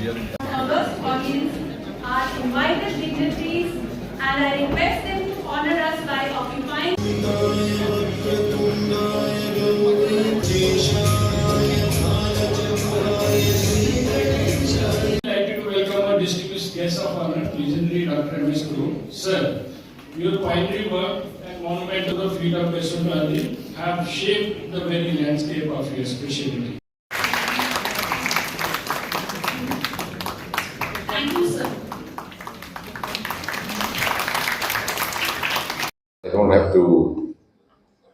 August audience are invited dignitaries, and I request them to honor us by occupying. I'd like to welcome our distinguished guest of honor, legendary Dr. M.S. Guru. Sir, your pioneering work and monument to the feet of President Gandhi have shaped the very landscape of your specialty. Thank you, sir. I don't have to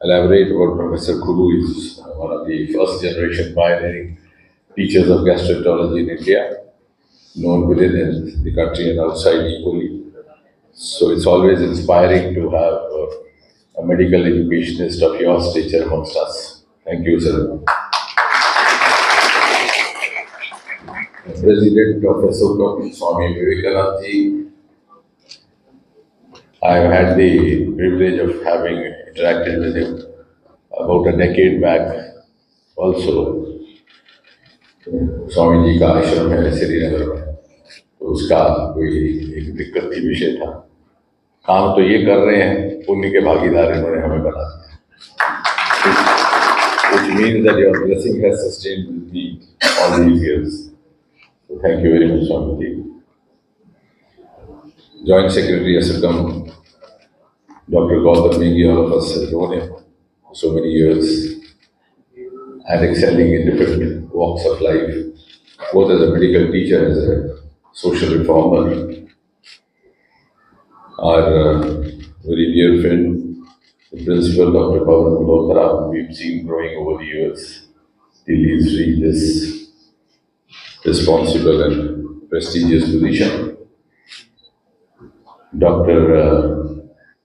elaborate about Professor Kuru. He's one of the first generation pioneering teachers of gastroenterology in India, known within the country and outside equally. So it's always inspiring to have a medical educationist of your stature amongst us. Thank you, sir. President Professor Dr. Swami Vivekananda ji, I've had the privilege of having interacted with him about a decade back also. Swami ji का आश्रम है श्रीनगर में, तो उसका कोई एक दिक्कत की विषय था। काम तो ये कर रहे हैं, पुण्य के भागीदार इन्होंने हमें बना दिया, which means that your blessing has sustained with me all these years. So thank you very much, Swami ji. Joint Secretary Ascoms, Dr. Gautam Mengi, all of us have known him for so many years and excelling in different walks of life, both as a medical teacher, as a social reformer. Our very dear friend, the Principal Dr. Pawan Malhotra, we've seen growing over the years till he's reached this responsible and prestigious position. Dr.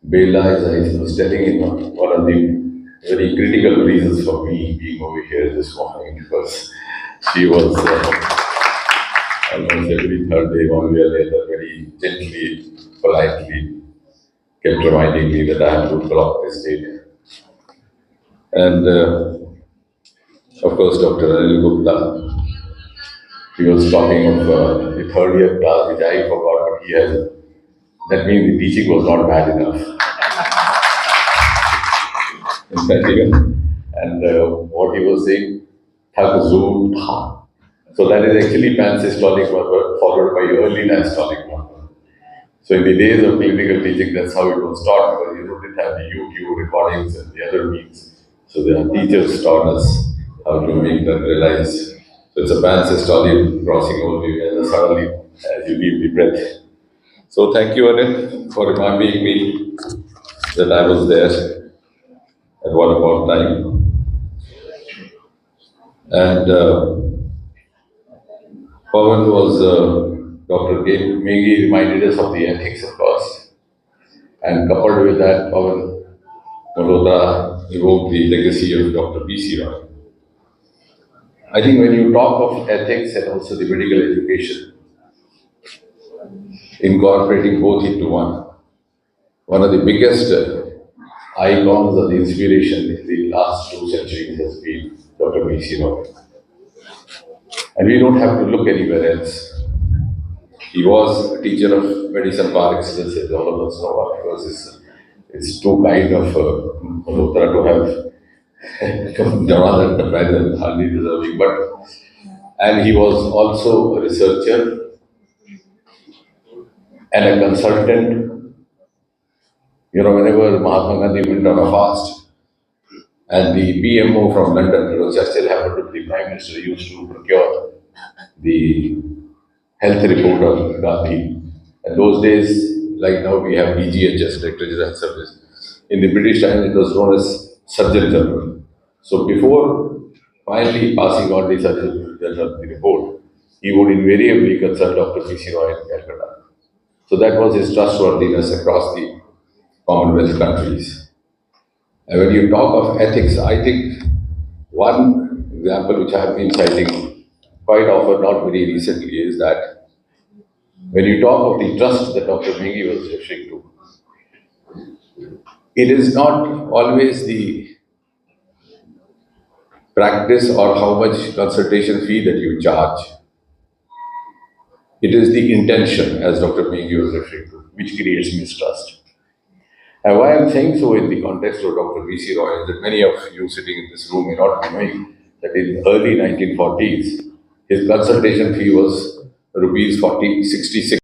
Bela, as I was telling him, one of the very critical reasons for me being over here this morning, because she was almost every third day, one way or the other, very gently, politely kept reminding me that I have to clock this date. And of course, Dr. Anil Gupta, he was talking of the third year class, which I forgot, but he has. That means the teaching was not bad enough. In fact, and what he was saying, thak zoom tha. So that is actually pan-systolic one, followed by early diastolic one. So in the days of clinical teaching, that's how it was taught, because you didn't have the YouTube recordings and the other means. So the teachers taught us how to make them realize. So it's a pan-systolic crossing over you as suddenly as you leave the breath. So thank you, Anil, for reminding me that I was there at one about time. And Pawan was, Dr. Mengi reminded us of the ethics, of course. And coupled with that, Pawan Malhotra evoked the legacy of Dr. B.C. Roy. I think when you talk of ethics and also the medical education, incorporating both into one of the biggest icons of the inspiration in the last 2 centuries has been Dr. B.C. Roy. And we don't have to look anywhere else. He was a teacher of medicine par excellence, as all of us know, because it's too kind of Malhotra to have come down at the prize and hardly deserving. And he was also a researcher and a consultant. You know, whenever Mahatma Gandhi went on a fast, and the PMO from London, which still happened to be the Prime Minister, used to procure the health report of Gandhi. And those days, like now we have DGHS, Director General Service. In the British time, it was known as Surgeon General. So before finally passing on the Surgeon General report, he would invariably consult Dr. B.C. Roy in Calcutta. So that was his trustworthiness across the Commonwealth countries. And when you talk of ethics, I think one example which I have been citing quite often, not very recently, is that when you talk of the trust that Dr. Mengi was referring to, it is not always the practice or how much consultation fee that you charge. It is the intention, as Dr. Megi was referring to, which creates mistrust. And why I'm saying so in the context of Dr. V.C. Roy is that many of you sitting in this room may not be knowing that in the early 1940s, his consultation fee was rupees 66.